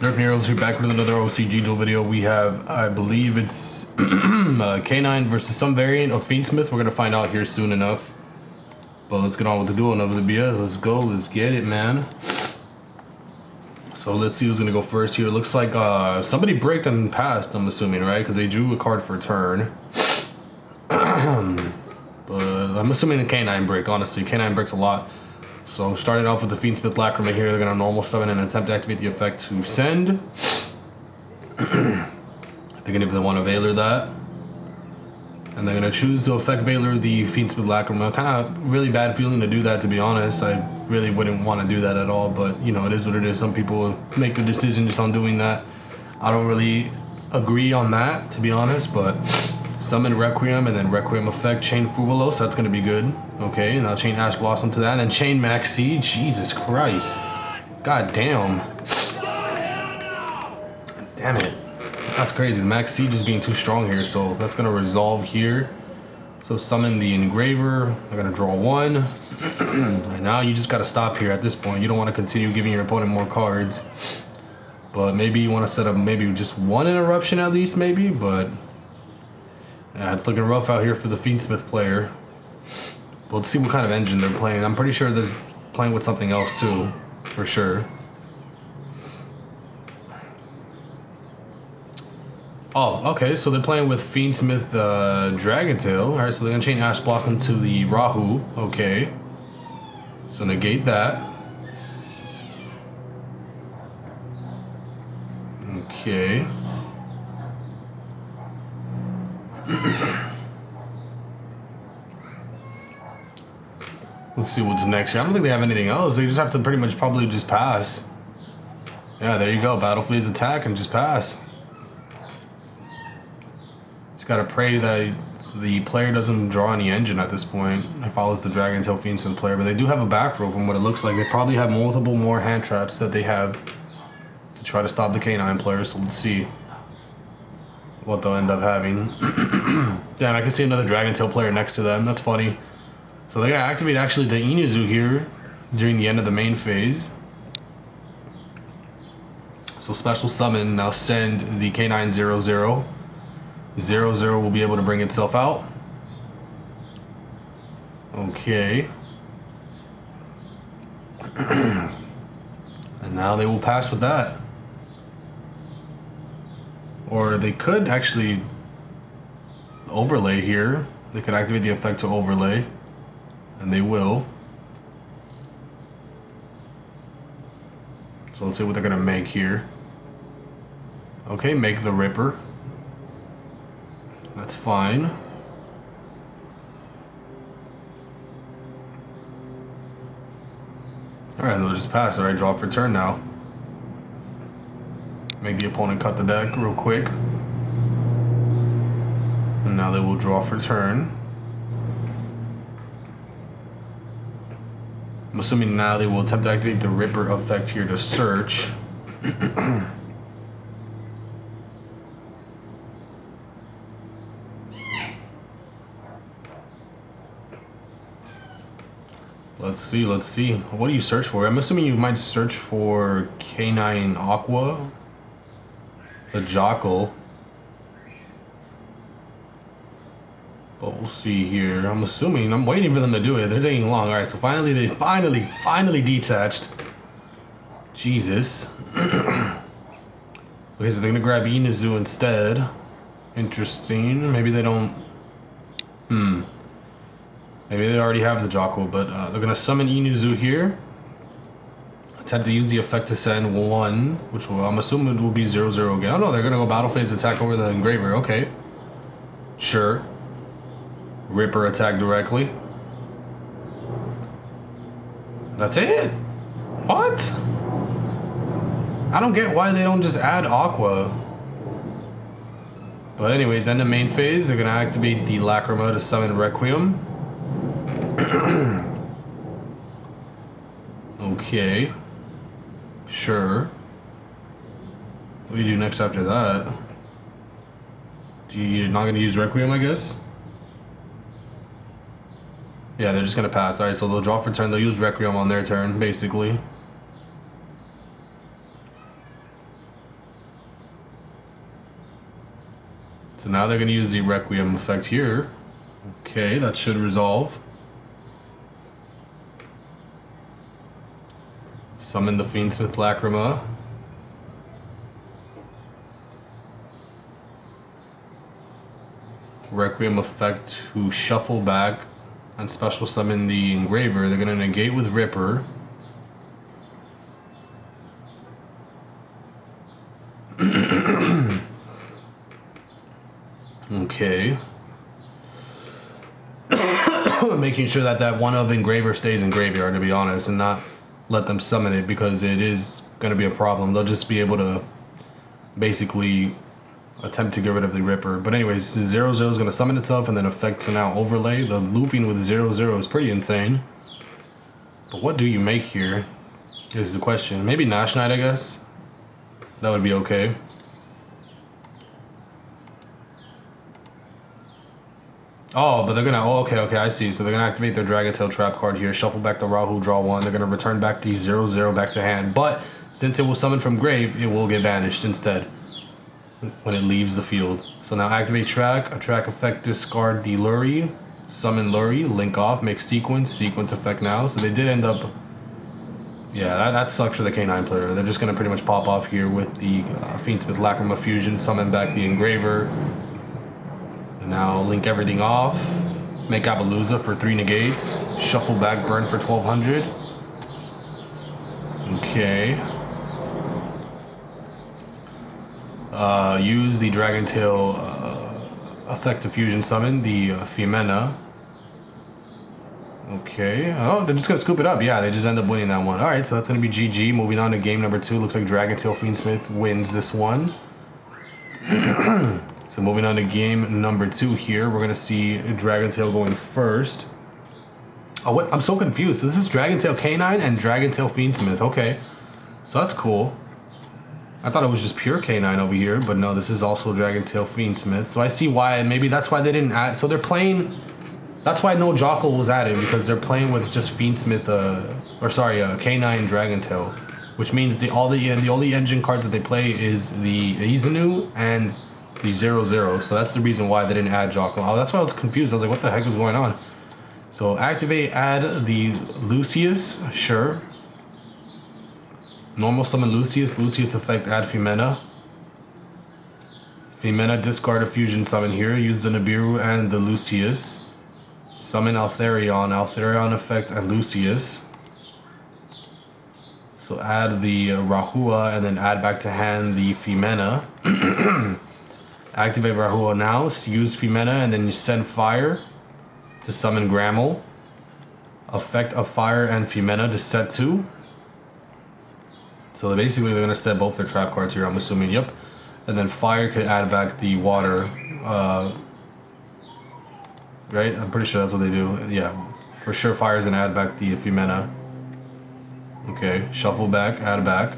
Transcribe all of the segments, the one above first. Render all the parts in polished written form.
Nerf Nero's here, back with another OCG duel video. We have, I believe it's K9 versus some variant of FIENDSMITH. We're gonna find out here soon enough. But let's get on with the duel. Enough of the BS. Let's go. Let's get it, man. So let's see who's gonna go first here. Looks like somebody braked and passed, I'm assuming, right? Because they drew a card for a turn. But I'm assuming a K9 break, honestly. K9 breaks a lot. So starting off with the FIENDSMITH Lacrima here, they're gonna normal summon and attempt to activate the effect to send. They're gonna want to Veiler that. And they're gonna choose to effect Veiler the FIENDSMITH Lacrima. Kind of really bad feeling to do that, to be honest. I really wouldn't want to do that at all, but you know, it is what it is. Some people make the decision just on doing that. I don't really agree on that, to be honest, but summon Requiem and then Requiem effect, chain Fuvalos, that's gonna be good. Okay, and I'll chain Ash Blossom to that, and then chain Maxi. Jesus Christ. God damn. Damn it. That's crazy. The Max Siege is being too strong here, so that's gonna resolve here. So summon the Engraver. They're gonna draw one. And now you just gotta stop here at this point. You don't want to continue giving your opponent more cards. But maybe you want to set up maybe just one interruption at least, maybe. But yeah, it's looking rough out here for the FIENDSMITH player. But let's see what kind of engine they're playing. I'm pretty sure they're playing with something else too, for sure. Oh, okay, so they're playing with FIENDSMITH DRAGONTAIL. Alright, so they're gonna chain Ash Blossom to the Rahu. Okay. So negate that. Okay. Let's see what's next here. I don't think they have anything else. They just have to pretty much probably just pass. Yeah, there you go. Battle phase attack and just pass. Just gotta pray that the player doesn't draw any engine at this point. It follows the DRAGONTAIL FIENDSMITH player, but they do have a back row from what it looks like. They probably have multiple more hand traps that they have to try to stop the K9 player, so let's see what they'll end up having. Damn, I can see another DRAGONTAIL player next to them. That's funny. So they're gonna activate actually the Inuzu here during the end of the main phase. So special summon, now send the K9 0/0. 0/0 will be able to bring itself out. Okay. And now they will pass with that. Or they could actually overlay here. They could activate the effect to overlay. And they will. So let's see what they're gonna make here. Okay, make the Ripper. That's fine. Alright, they'll just pass. Alright, draw for turn now. Make the opponent cut the deck real quick. And now they will draw for turn. I'm assuming now they will attempt to activate the Ripper effect here to search. Let's see. What do you search for? I'm assuming you might search for K9 Aqua, the Jackal. But we'll see here. I'm assuming, I'm waiting for them to do it. They're taking long. Alright, so finally, they finally detached. Jesus. Okay, so they're gonna grab Inuzu instead. Interesting. Maybe they don't. Maybe they already have the Jackal, but they're gonna summon Inuzu here. Attempt to use the effect to send one, which will, I'm assuming it will be 0/0 again. Oh no, they're gonna go battle phase attack over the Engraver. Okay. Sure. Ripper attack directly. That's it? What? I don't get why they don't just add Aqua. But anyways, end of main phase, they're gonna activate the Lacrima to summon Requiem. Okay. Sure. What do you do next after that? You're not gonna use Requiem, I guess? Yeah, they're just gonna pass. Alright, so they'll draw for turn. They'll use Requiem on their turn, basically. So now they're going to use the Requiem effect here. Okay, that should resolve. Summon the Fiendsmith Lacrima. Requiem effect to shuffle back and special summon the Engraver. They're going to negate with Ripper. Okay. Making sure that that one of Engraver stays in graveyard, to be honest, and not let them summon it, because it is going to be a problem. They'll just be able to basically attempt to get rid of the Ripper. But anyways, 0/0 is going to summon itself and then effect to now overlay. The looping with 0/0 is pretty insane. But what do you make here is the question. Maybe Nash Knight, I guess. That would be okay. Oh, but they're gonna, oh, okay, I see. So they're gonna activate their Dragontail trap card here, shuffle back the Rahu, draw one. They're gonna return back the 0/0 back to hand. But since it will summon from grave, it will get banished instead when it leaves the field. So now activate track, a track effect, discard the Lurie, summon Lurie, link off, make sequence effect now. So they did end up, yeah, that sucks for the K9 player. They're just gonna pretty much pop off here with the Fiendsmith Lacrima fusion, summon back the Engraver. And now link everything off, make Appaloosa for 3 negates, shuffle back, burn for 1200. Okay. Use the Dragontail effect to fusion summon the Fiendsmith. Okay. Oh, they're just gonna scoop it up. Yeah, they just end up winning that one. All right, so that's gonna be GG. Moving on to game number 2. Looks like Dragontail Fiendsmith wins this one. So moving on to game number 2 here, we're gonna see Dragontail going first. Oh, what? I'm so confused. So this is Dragontail K9 and Dragontail Fiendsmith. Okay, so that's cool. I thought it was just pure K9 over here, but no, this is also Dragontail Fiendsmith. So I see why. Maybe that's why they didn't add. So they're playing. That's why no Jockle was added, because they're playing with just Fiendsmith. K9 Dragontail, which means the only engine cards that they play is the Izanu and the 0/0, so that's the reason why they didn't add Jockle. Oh, that's why I was confused. I was like, what the heck is going on? So activate, add the Lucius, sure. Normal summon Lucius, Lucius effect, add Fiendsmith. Fiendsmith, discard a fusion summon here, use the Nibiru and the Lucius. Summon Altharion, Altharion effect and Lucius. So add the Rahua and then add back to hand the Fiendsmith. Activate Rahua now, use Fiendsmith, and then you send Fire to summon Grammel. Effect of Fire and Fiendsmith to set 2. So basically they're going to set both their trap cards here, I'm assuming, yep. And then Fire could add back the water, right? I'm pretty sure that's what they do. Yeah, for sure Fire's going to add back the Fiendsmith. Okay, shuffle back, add back.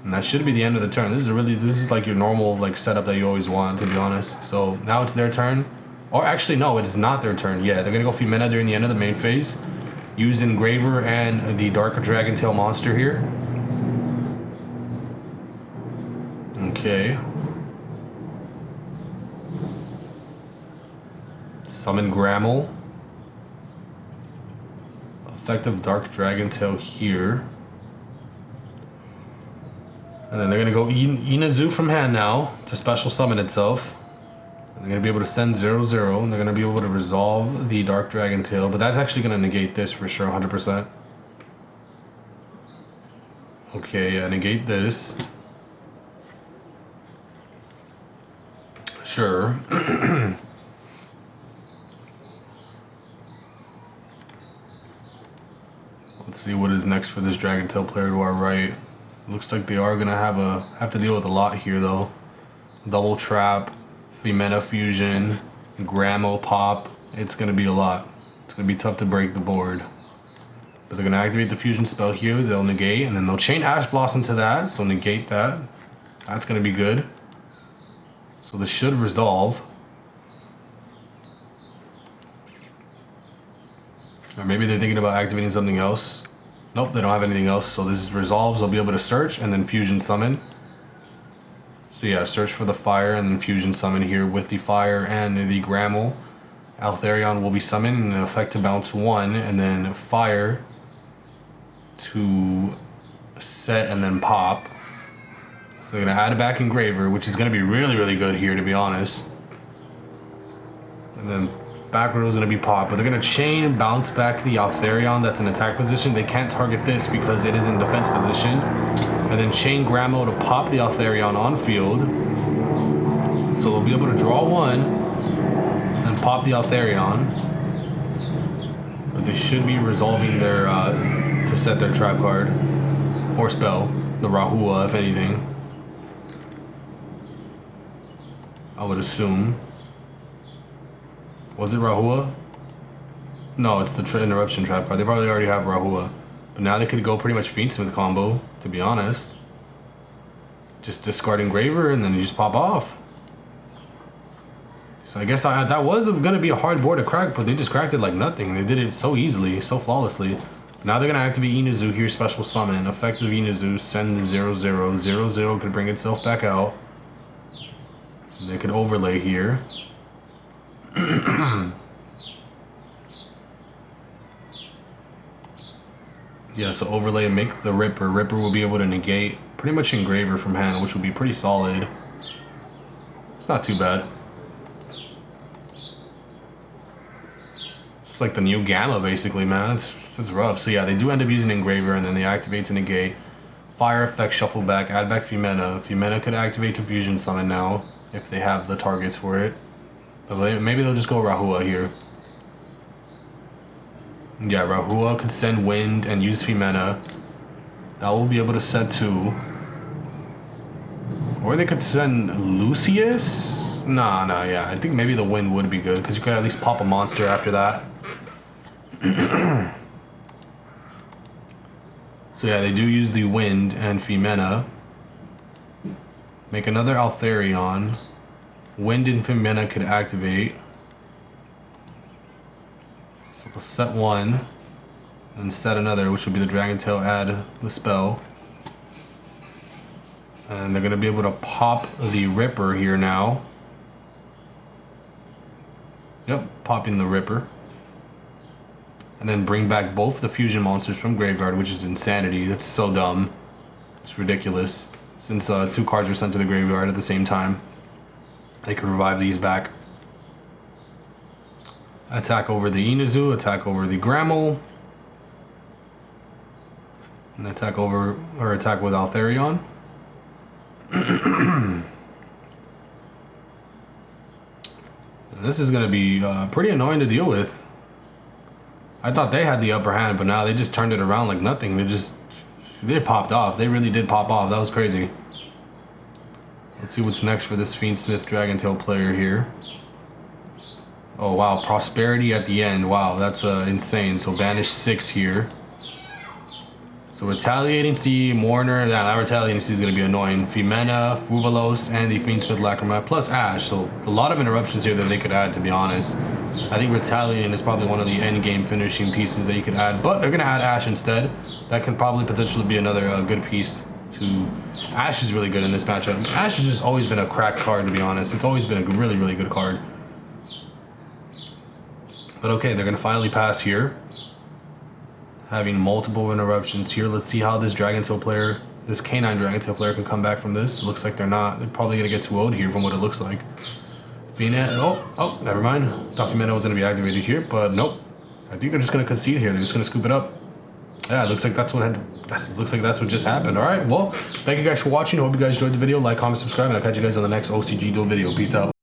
And that should be the end of the turn. This is like your normal like setup that you always want, to be honest. So now it's their turn. Or actually no, it is not their turn. Yeah, they're gonna go Fiendsmith during the end of the main phase. Use Engraver and the Dark Dragontail monster here. Okay. Summon Grammel. Effective Dark Dragontail here. And then they're going to go Inazu from hand now to special summon itself. And they're going to be able to send 0/0, and they're going to be able to resolve the Dark Dragontail, but that's actually going to negate this for sure, 100%. Okay, yeah, negate this. Sure. Let's see what is next for this Dragontail player to our right. Looks like they are gonna have to deal with a lot here though. Double trap, Fiendsmith fusion, Grammel pop. It's gonna be a lot. It's gonna be tough to break the board. But they're gonna activate the fusion spell here. They'll negate, and then they'll chain Ash Blossom to that. So negate that. That's gonna be good. So this should resolve. Or maybe they're thinking about activating something else. Nope, they don't have anything else, so this resolves. They'll be able to search and then fusion summon. So yeah, search for the fire and then fusion summon here with the fire and the Grammel. Altharion will be summoned and an effect to bounce 1, and then fire to set and then pop. So they're gonna add it back Engraver, which is gonna be really, really good here, to be honest. And then back row is gonna be pop, but they're gonna chain and bounce back the Altharion that's in attack position. They can't target this because it is in defense position. And then chain Grammel to pop the Altharion on field. So they'll be able to draw 1 and pop the Altharion. But they should be resolving their to set their trap card or spell, the Rahua if anything. I would assume. Was it Rahua? No, it's the interruption trap card. They probably already have Rahua. But now they could go pretty much Fiendsmith combo, to be honest. Just discard Engraver and then you just pop off. So I guess that was going to be a hard board to crack, but they just cracked it like nothing. They did it so easily, so flawlessly. Now they're going to activate Inazu here, special summon. Effective Inazu, send the 0/0. 0/0 could bring itself back out. They could overlay here. Yeah, so overlay and make the Ripper. Ripper will be able to negate pretty much Engraver from hand, which will be pretty solid. It's not too bad. It's like the new Gamma, basically, man. It's rough. So yeah, they do end up using Engraver, and then they activate to negate. Fire effect, shuffle back, add back Fumena. Fumena could activate to fusion summon now, if they have the targets for it. But maybe they'll just go Rahua here. Yeah, Rahua could send Wind and use Fumena. That will be able to set 2. Or they could send Lucius? Nah, yeah. I think maybe the Wind would be good, because you could at least pop a monster after that. So yeah, they do use the Wind and Fumena. Make another Altharion. Wind and Fumena could activate. So they'll set 1 and set another, which would be the Dragontail, add the spell. And they're going to be able to pop the Ripper here now. Yep, popping the Ripper. And then bring back both the fusion monsters from Graveyard, which is insanity. That's so dumb. It's ridiculous. Since 2 cards were sent to the graveyard at the same time, they could revive these back. Attack over the Inazu, attack over the Grammel, and attack over, or attack with Altharion. And this is going to be pretty annoying to deal with. I thought they had the upper hand, but now they just turned it around like nothing. They popped off. They really did pop off. That was crazy. Let's see what's next for this Fiendsmith Dragontail player here. Oh wow, Prosperity at the end. Wow, that's insane. So banish 6 here. So Retaliating Sea, Mourner. That Retaliating Sea is going to be annoying. Fumena, Fuvalos, and the Fiendsmith Lacrima, plus Ash. So a lot of interruptions here that they could add, to be honest. I think Retaliating is probably one of the end game finishing pieces that you could add, but they're going to add Ash instead. That could probably potentially be another good piece to... Ash is really good in this matchup. Ash has just always been a crack card, to be honest. It's always been a really, really good card. But okay, they're going to finally pass here. Having multiple interruptions here. Let's see how this Dragontail player, this Canine Dragontail player, can come back from this. Looks like they're not. They're probably going to get 2-0'd here from what it looks like. Oh, never mind. Thought Fumena was going to be activated here, but nope. I think they're just going to concede here. They're just going to scoop it up. Yeah, it looks like that's what just happened. All right, well, thank you guys for watching. I hope you guys enjoyed the video. Like, comment, subscribe, and I'll catch you guys on the next OCG duel video. Peace out.